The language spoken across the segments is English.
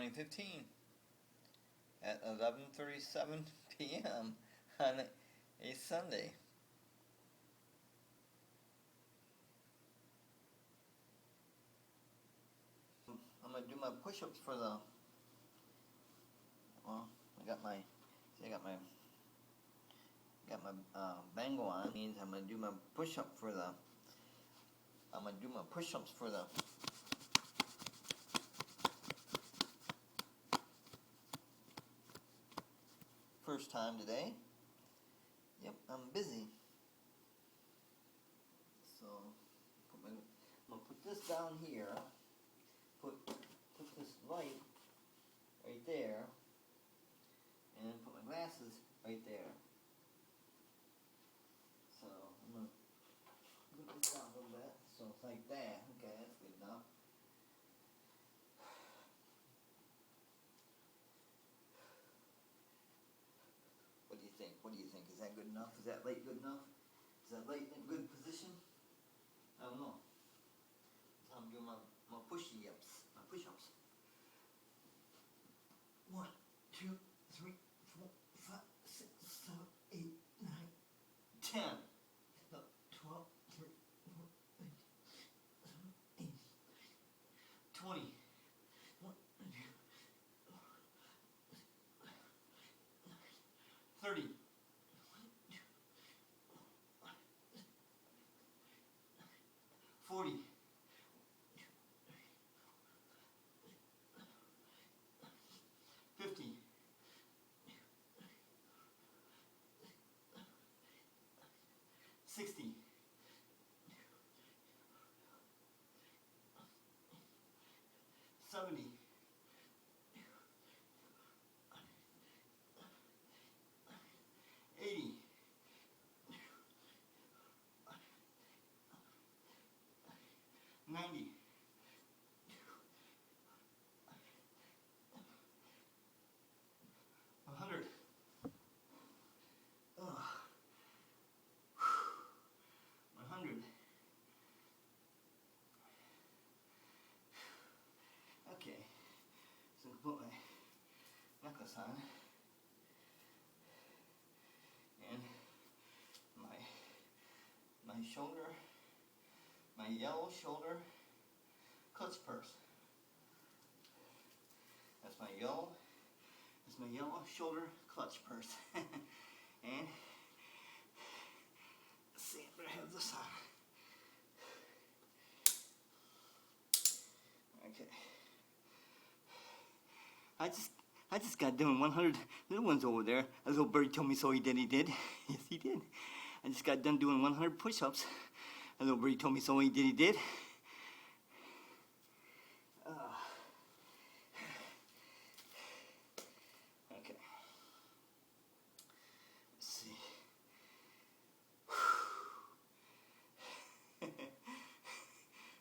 2015 at 11:37 p.m. on a Sunday. I'm gonna do my push-ups for the. Well, I got my bangle on. Means I'm gonna do my push-up for the. I'm gonna do my push-ups for the. First time today. Yep, I'm busy. So, I'm gonna put this down here. Put this light right there, and put my glasses right there. So I'm gonna put this down a little bit. So it's like that. Okay, that's good enough. What do you think? What do you think? Is that good enough? Is that light good enough? Is that light in a good position? I don't know. So I'm doing my push-ups. My push-ups. 1, 2, 3, 4, 5, 6, 7, 8, 9, 10. 12, 13, 14, 15, 16, 17, 18, 20. 1, 2, 30. 40. 50. 60. 70. 80. 90. 100. 100. Okay, so I can put my necklace on, and my shoulder, my yellow shoulder clutch purse. That's my yellow shoulder clutch purse. And let's see, I better have this on. Okay. I just got done 100 little ones over there. A little bird told me so he did. Yes, he did. I just got done doing 100 push-ups. A little birdie told me so he did. Okay. Let's see.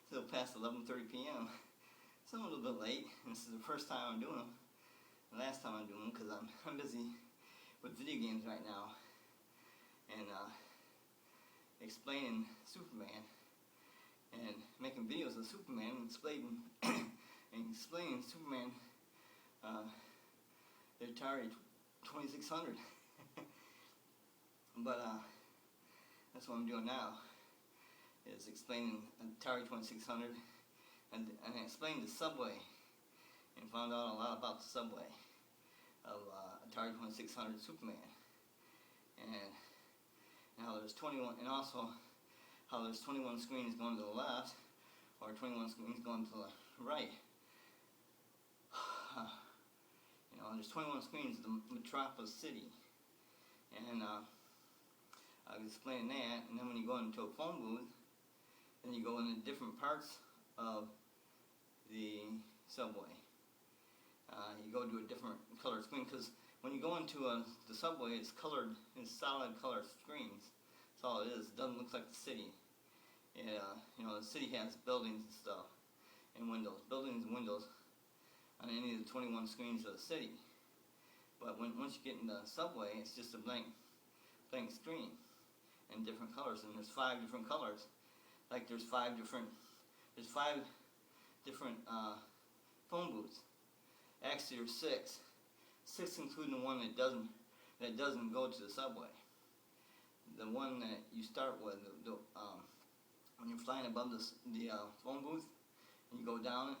Still past 11:30 p.m. So I'm a little bit late. This is the first time I'm doing them. The last time I'm doing them because I'm busy with video games right now and explaining Superman and making videos of Superman and explaining Superman, the Atari 2600. But that's what I'm doing now, is explaining Atari 2600 and I explained the subway and found out a lot about the subway of Atari 2600 Superman, and how there's 21, and also how there's 21 screens going to the left or 21 screens going to the right. There's 21 screens of the Metropolis City, and I was explaining that. And then when you go into a phone booth, then you go into different parts of the subway. You go to a different colored screen, because when you go into the subway, it's colored, it's solid color screens. That's all it is. It doesn't look like the city. The city has buildings and stuff, and buildings and windows on any of the 21 screens of the city. But once you get in the subway, it's just a blank screen in different colors, and there's 5 different colors. Like there's 5 different phone booths. Actually, there's six. Six including the one that doesn't go to the subway. The one that you start with, when you're flying above the phone booth, and you go down it,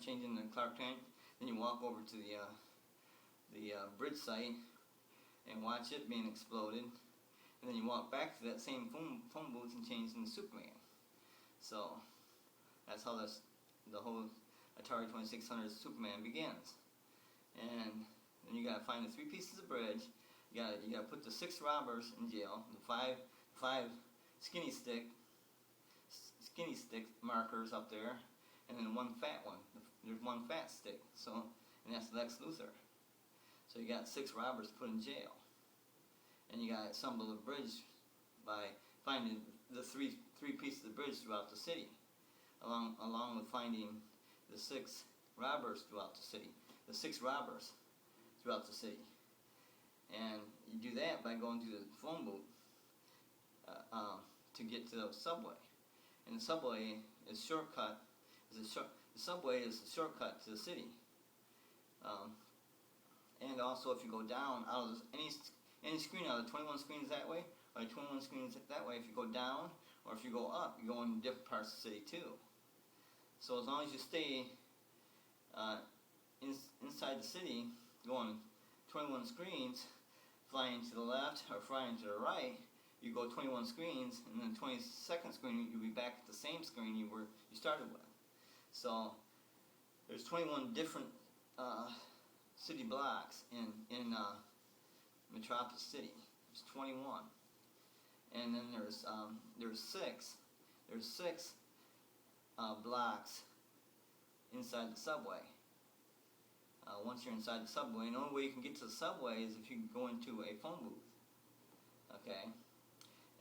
changing the Clark Kent, then you walk over to the bridge site and watch it being exploded, and then you walk back to that same phone booth and change into Superman. So that's how the whole Atari 2600 Superman begins. And then you gotta find the 3 pieces of bridge. You gotta put the 6 robbers in jail. The five skinny stick markers up there, and then one fat one. There's one fat stick. So, and that's Lex Luthor. So you got 6 robbers put in jail, and you gotta assemble the bridge by finding the three pieces of bridge throughout the city, along with finding the 6 robbers throughout the city. The 6 robbers throughout the city. And you do that by going to the phone booth to get to the subway. And the subway is the subway is a shortcut to the city. And also, if you go down out of any screen out of the 21 screens that way, or 21 screens that way, if you go down or if you go up, you go in different parts of the city too. So as long as you stay inside the city, going 21 screens, flying to the left or flying to the right, you go 21 screens, and then 22nd screen you'll be back at the same screen you started with. So there's 21 different city blocks in Metropolis City. There's 21, and then there's six blocks inside the subway. Once you're inside the subway, and the only way you can get to the subway is if you go into a phone booth. Okay?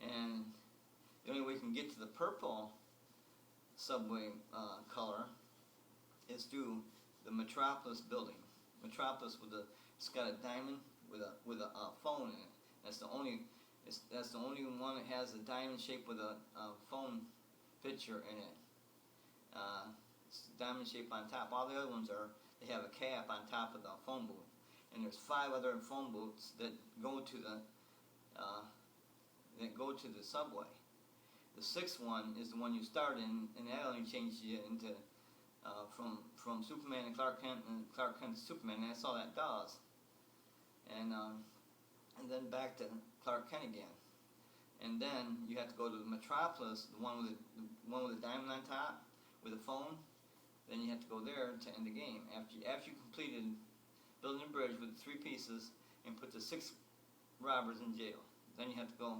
And the only way you can get to the purple subway color is through the Metropolis building. Metropolis it's got a diamond with a phone in it. That's the only one that has a diamond shape with a phone picture in it. It's a diamond shape on top. All the other ones they have a cap on top of the phone booth. And there's 5 other phone booths that go to the subway. The 6th one is the one you start in, and that only changes you into from Superman and Clark Kent and Clark Kent to Superman. And that's all that does. And then back to Clark Kent again. And then you have to go to the Metropolis, the one with the diamond on top with a phone. Then you have to go there to end the game. After you completed building a bridge with the 3 pieces and put the 6 robbers in jail, then you have to go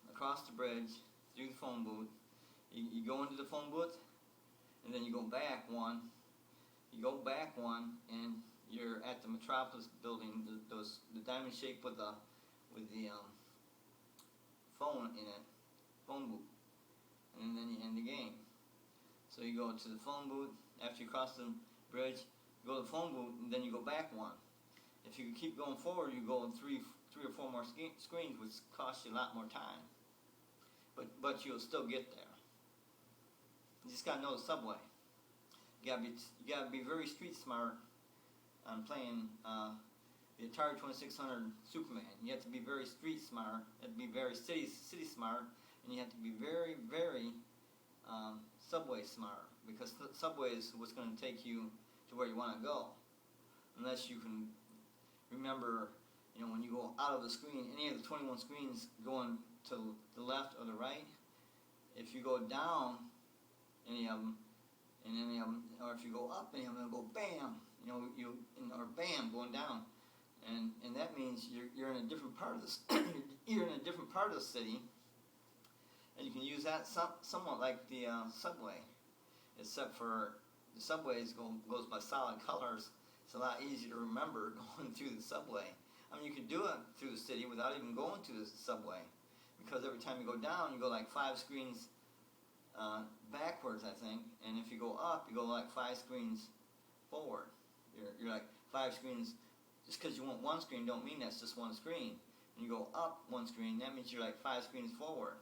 across the bridge through the phone booth. You go into the phone booth, and then you go back one. You go back one, and you're at the Metropolis building, the diamond shape with the phone in it, phone booth, and then you end the game. So you go to the phone booth, after you cross the bridge, you go to the phone booth, and then you go back one. If you keep going forward, you go in three or four more screens, which costs you a lot more time. But you'll still get there. You just gotta know the subway. You gotta be very street smart on playing the Atari 2600 Superman. You have to be very street smart. You have to be very city smart, and you have to be very, very subway smart, because the subway is what's going to take you to where you want to go. Unless you can remember, when you go out of the screen, any of the 21 screens going to the left or the right, if you go down any of them, or if you go up any of them, go bam, or bam, going down, and that means you're in a different part of you're in a different part of the city. And you can use that somewhat like the subway, except for the subway goes by solid colors. It's a lot easier to remember going through the subway. I mean, you can do it through the city without even going to the subway, because every time you go down, you go like 5 screens backwards, I think. And if you go up, you go like 5 screens forward. You're like 5 screens. Just because you want one screen don't mean that's just one screen. When you go up one screen, that means you're like 5 screens forward.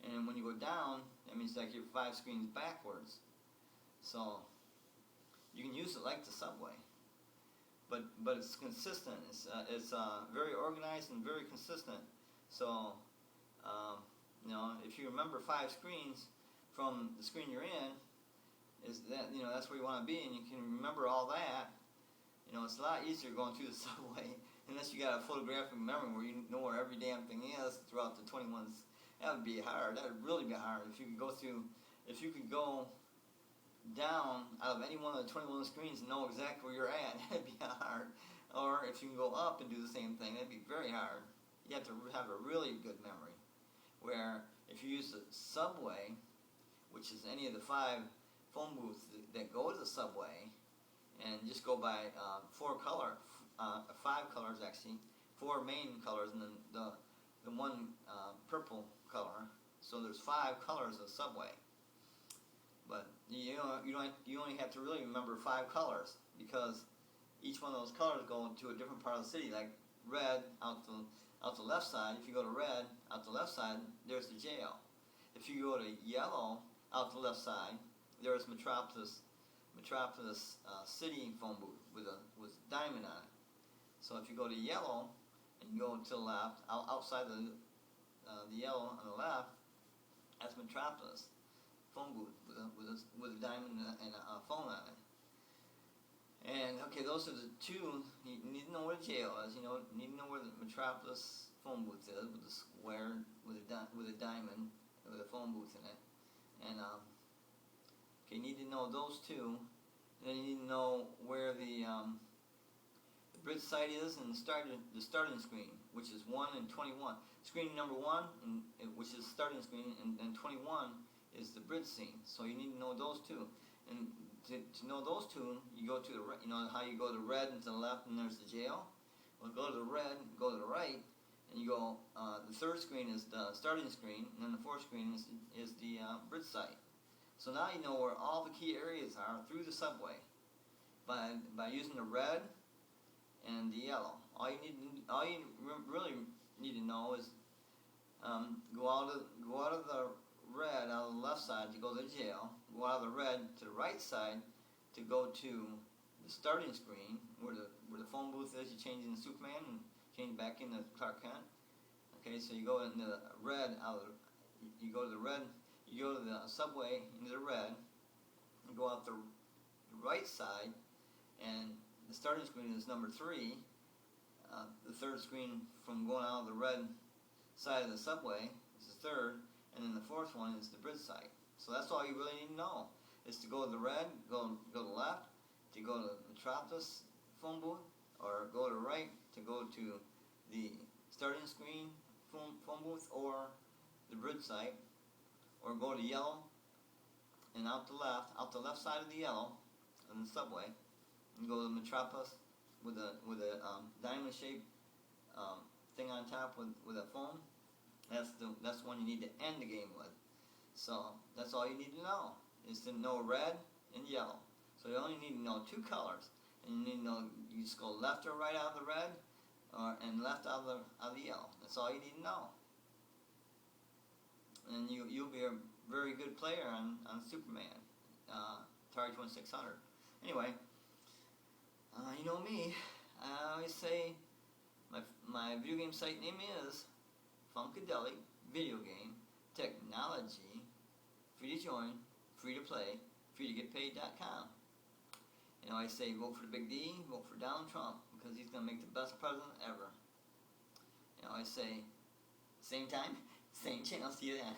And when you go down, that means like you're 5 screens backwards. So you can use it like the subway, but it's consistent. It's very organized and very consistent. So if you remember 5 screens from the screen you're in, is that that's where you want to be, and you can remember all that. It's a lot easier going through the subway unless you got a photographic memory where you know where every damn thing is throughout the 21s. That would be hard. That would really be hard if you could go down out of any one of the 21 screens and know exactly where you're at. That'd be hard. Or if you can go up and do the same thing, that'd be very hard. You have to have a really good memory. Where if you use the subway, which is any of the 5 phone booths that go to the subway, and just go by 5 colors actually, 4 main colors, and then the one purple color. So there's 5 colors of subway. But you only have to really remember 5 colors, because each one of those colors go to a different part of the city. Like red out the left side. If you go to red out the left side, there's the jail. If you go to yellow out the left side, there's Metropolis City phone booth with a diamond on it. So if you go to yellow and you go to the left, outside the yellow on the left, that's Metropolis phone booth with a diamond and a phone on it. And okay, those are the 2. You need to know where the jail is. You need to know where the Metropolis phone booth is, with the square with a diamond with a phone booth in it. And you need to know those 2. And then you need to know where the bridge site is, and the starting screen, which is 1 and 21. Screen number 1, which is starting screen, and 21 is the bridge scene. So you need to know those 2. And to know those 2, you go to how you go to red and to the left, and there's the jail. Well, go to the red, go to the right, and you go. The 3rd screen is the starting screen, and then the 4th screen is the bridge site. So now you know where all the key areas are through the subway by using the red and the yellow. All you really need to know is go out of the red out of the left side to go to the jail. Go out of the red to the right side to go to the starting screen where the phone booth is. You change into Superman and change back into Clark Kent. Okay, so you go into the red you go to the red. You go to the subway into the red. You go out the right side, and the starting screen is number 3. The 3rd screen from going out of the red side of the subway is the 3rd, and then the 4th one is the bridge site. So that's all you really need to know, is to go to the red, go to the left, to go to the Metropolis phone booth, or go to the right to go to the starting screen phone booth, or the bridge site, or go to yellow and out the left side of the yellow on the subway, and go to Metropolis with a diamond shaped thing on top with a phone. That's the one you need to end the game with. So that's all you need to know, is to know red and yellow. So you only need to know 2 colors, and you need to know you just go left or right out of the red, and left out of the yellow. That's all you need to know. And you'll be a very good player on Superman, Atari 2600. Anyway, you know me. I always say my video game site name is Funkadelic Video Game Technology. Free to join, free to play, free to get paid.com. And I say vote for the Big D, vote for Donald Trump, because he's going to make the best president ever. I say same time, same channel. See you then.